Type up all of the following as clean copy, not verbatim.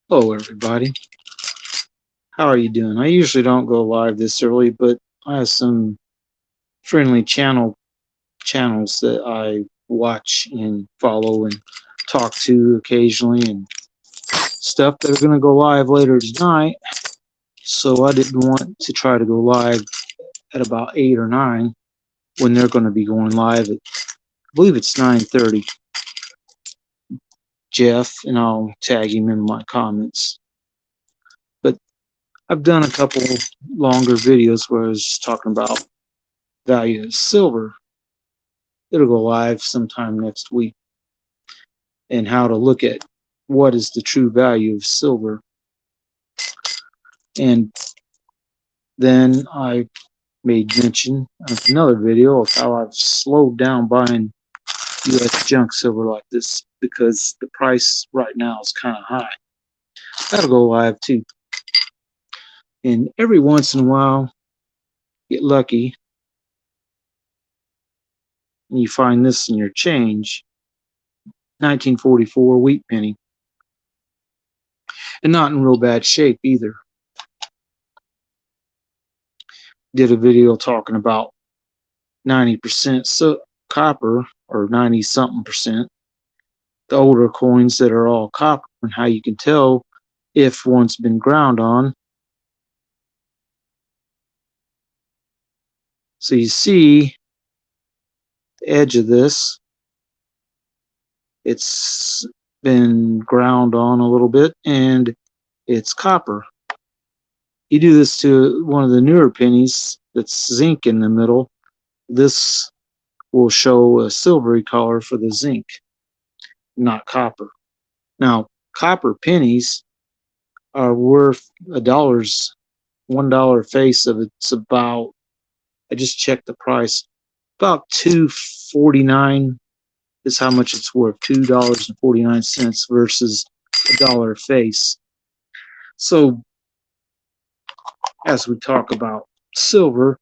Hello, everybody. How are you doing? I usually don't go live this early, but I have some friendly channels that I watch and follow and talk to occasionally, and stuff that are going to go live later tonight. So I didn't want to try to go live at about 8 or 9 when they're going to be going live at, I believe it's 9:30. Jeff, and I'll tag him in my comments. But I've done a couple longer videos where I was talking about value of silver. It'll go live sometime next week, and how to look at what is the true value of silver. And then I made mention of another video of how I've slowed down buying US junk silver like this because the price right now is kind of high. That'll go live too. And every once in a while, get lucky and you find this in your change. 1944 wheat penny. And not in real bad shape either. Did a video talking about 90% copper, or 90 something percent, the older coins that are all copper, and how you can tell if one's been ground on. So you see the edge of this, it's been ground on a little bit, and it's copper. You do this to one of the newer pennies that's zinc in the middle, this will show a silvery color for the zinc, not copper. Now, copper pennies are worth $1 face of it's about, I just checked the price, about $2.49 is how much it's worth, $2.49 versus $1 face. So as we talk about silver,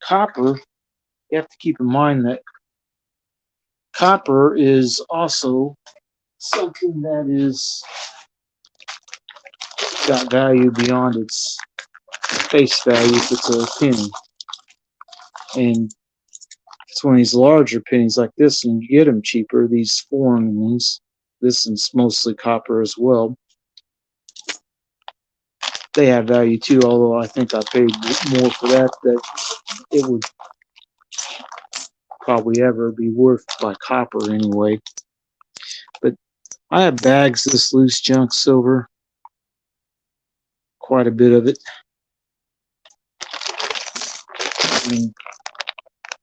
copper, you have to keep in mind that copper is also something that is got value beyond its face value if it's a penny. And it's one of these larger pennies like this, and you get them cheaper, these foreign ones. This is mostly copper as well. They have value too, although I think I paid more for that it would probably ever be worth like copper anyway. But I have bags of this loose junk silver, quite a bit of it. I mean,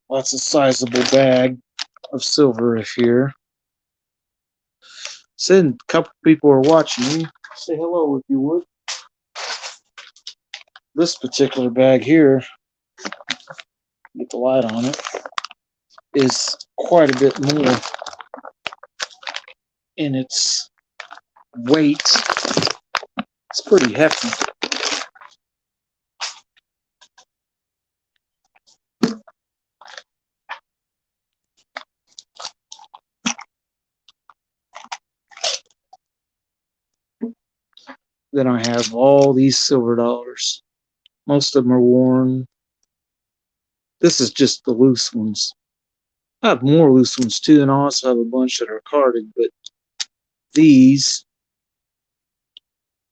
that's a sizable bag of silver here. Said a couple people are watching me. Say hello if you would. This particular bag here, get the light on it, is quite a bit more in its weight. It's pretty hefty. Then I have all these silver dollars. Most of them are worn. This is just the loose ones. I have more loose ones too, and I also have a bunch that are carded, but these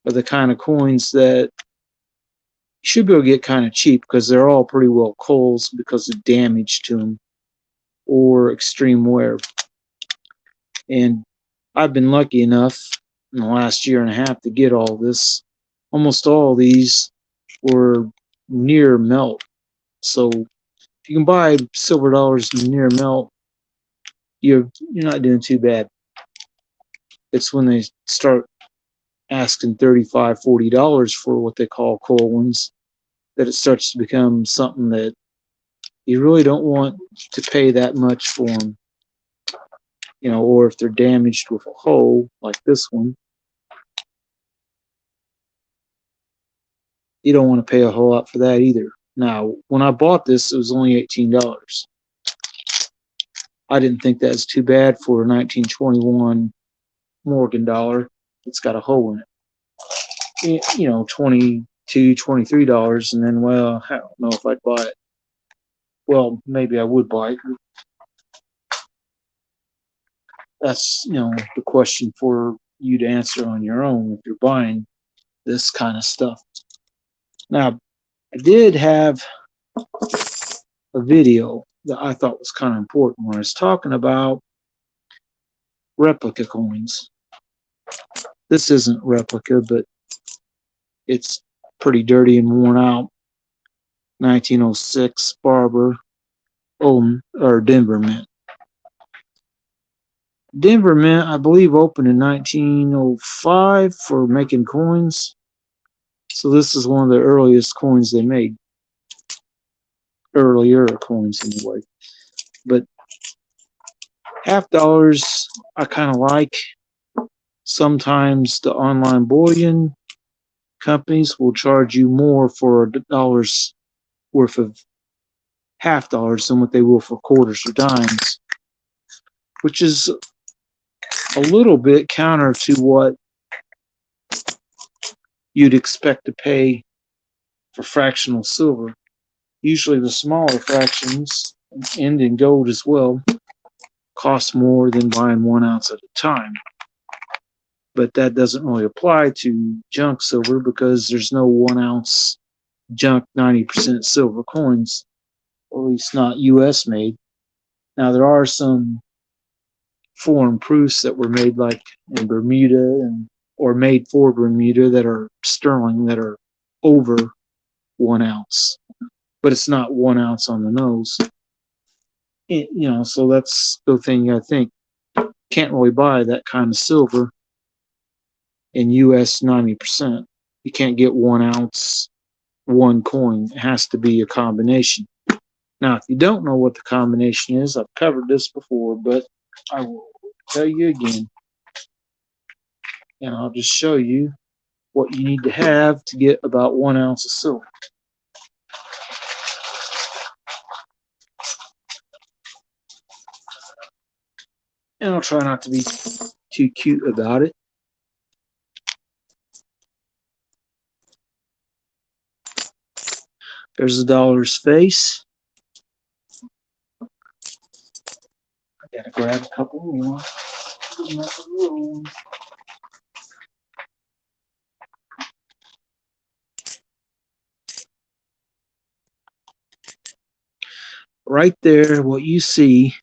are the kind of coins that you should be able to get kind of cheap because they're all pretty well coals because of damage to them or extreme wear. And I've been lucky enough in the last year and a half to get all this. Almost all of these were near melt. So if you can buy silver dollars near melt, you're not doing too bad. It's when they start asking $35, $40 for what they call coal ones that it starts to become something that you really don't want to pay that much for them. Or if they're damaged with a hole like this one, you don't want to pay a whole lot for that either. Now, when I bought this, it was only $18. I didn't think that was too bad for a 1921 Morgan dollar. It's got a hole in it. you know, $22, $23, and then, well, I don't know if I'd buy it. Well, maybe I would buy it. That's, you know, the question for you to answer on your own if you're buying this kind of stuff. Now, I did have a video that I thought was kind of important when I was talking about replica coins. This isn't replica, but it's pretty dirty and worn out. 1906 Barber or Denver Mint. Denver Mint, I believe, opened in 1905 for making coins. So this is one of the earliest coins they made. Earlier coins, anyway. But half dollars, I kind of like. Sometimes the online bullion companies will charge you more for a dollar's worth of half dollars than what they will for quarters or dimes, which is a little bit counter to what you'd expect to pay for fractional silver. Usually the smaller fractions, and in gold as well, cost more than buying 1 ounce at a time. But that doesn't really apply to junk silver because there's no 1 ounce junk 90% silver coins, or at least not US made. Now there are some foreign proofs that were made like in Bermuda or made for Bermuda that are sterling that are over 1 ounce, but it's not 1 ounce on the nose. You know, so that's the thing I think. Can't really buy that kind of silver in US 90%. You can't get 1 ounce, one coin. It has to be a combination. Now, if you don't know what the combination is, I've covered this before, but I will tell you again. And I'll just show you what you need to have to get about 1 ounce of silver. And I'll try not to be too cute about it. There's the dollar's face. I gotta grab a couple more. Right there, what you see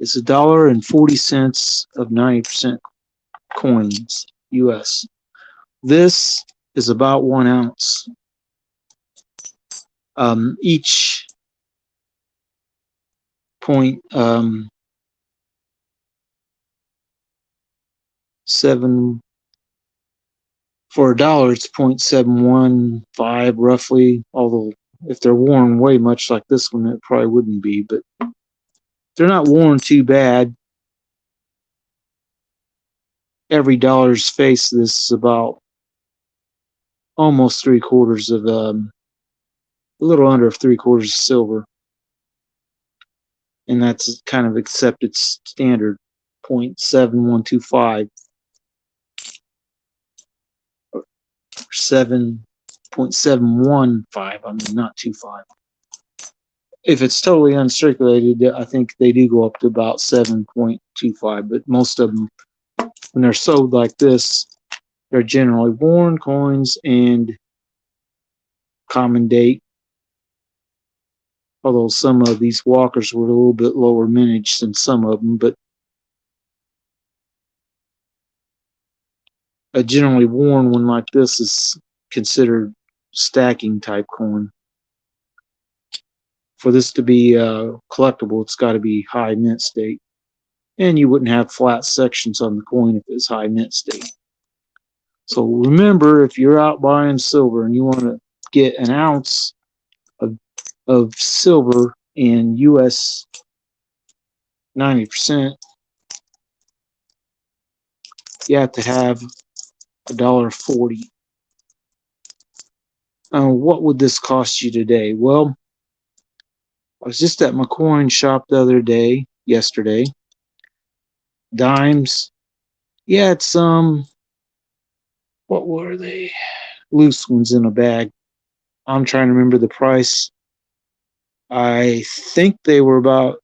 is $1.40 of 90% coins, US. This is about 1 ounce. Each point 7 for a dollar, it's 0.715 roughly. Although if they're worn way much like this one, it probably wouldn't be. But they're not worn too bad. Every dollar's face, this is about almost 3/4 of a little under 3/4 of silver, and that's kind of accepted standard 0.7125 or 7.715. I mean, not 25. If it's totally uncirculated, I think they do go up to about 7.25, but most of them, when they're sold like this, they're generally worn coins and common date. Although some of these walkers were a little bit lower mintage than some of them, but a generally worn one like this is considered stacking type coin. For this to be collectible, it's got to be high mint state. And you wouldn't have flat sections on the coin if it's high mint state. So remember, if you're out buying silver and you want to get an ounce of silver in US 90%, you have to have $1.40. What would this cost you today? Well, I was just at my coin shop the other day, yesterday. Dimes, yeah, it's What were they? Loose ones in a bag. I'm trying to remember the price. I think they were about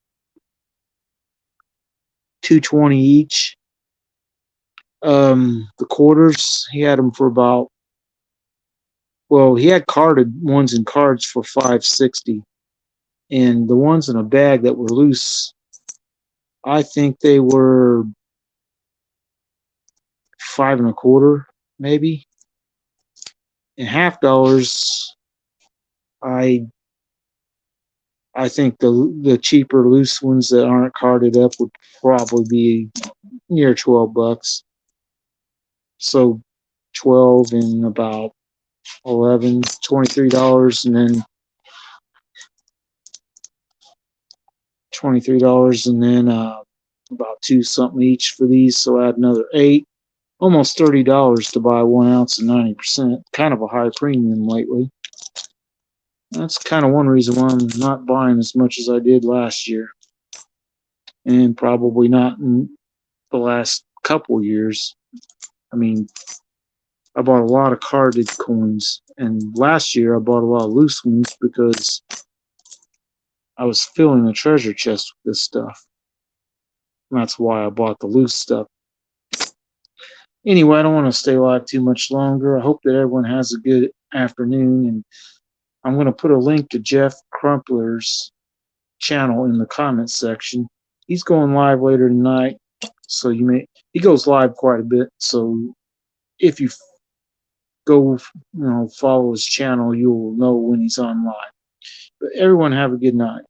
$2.20 each. The quarters, he had them for about, well, he had carded ones in cards for $5.60, and the ones in a bag that were loose, I think they were five and a quarter, maybe. And half dollars, I I think the cheaper loose ones that aren't carded up would probably be near $12. So 12 and about 11, $23, and then $23, and then about two something each for these. So add another eight, almost $30 to buy 1 ounce and 90%. Kind of a high premium lately. That's kind of one reason why I'm not buying as much as I did last year, and probably not in the last couple years. I mean, I bought a lot of carded coins, and last year I bought a lot of loose ones because I was filling the treasure chest with this stuff. And that's why I bought the loose stuff. Anyway, I don't want to stay live too much longer. I hope that everyone has a good afternoon, and I'm going to put a link to Jeff Crumpler's channel in the comments section. He's going live later tonight, so he goes live quite a bit. So if you go, follow his channel, you'll know when he's on live. But everyone have a good night.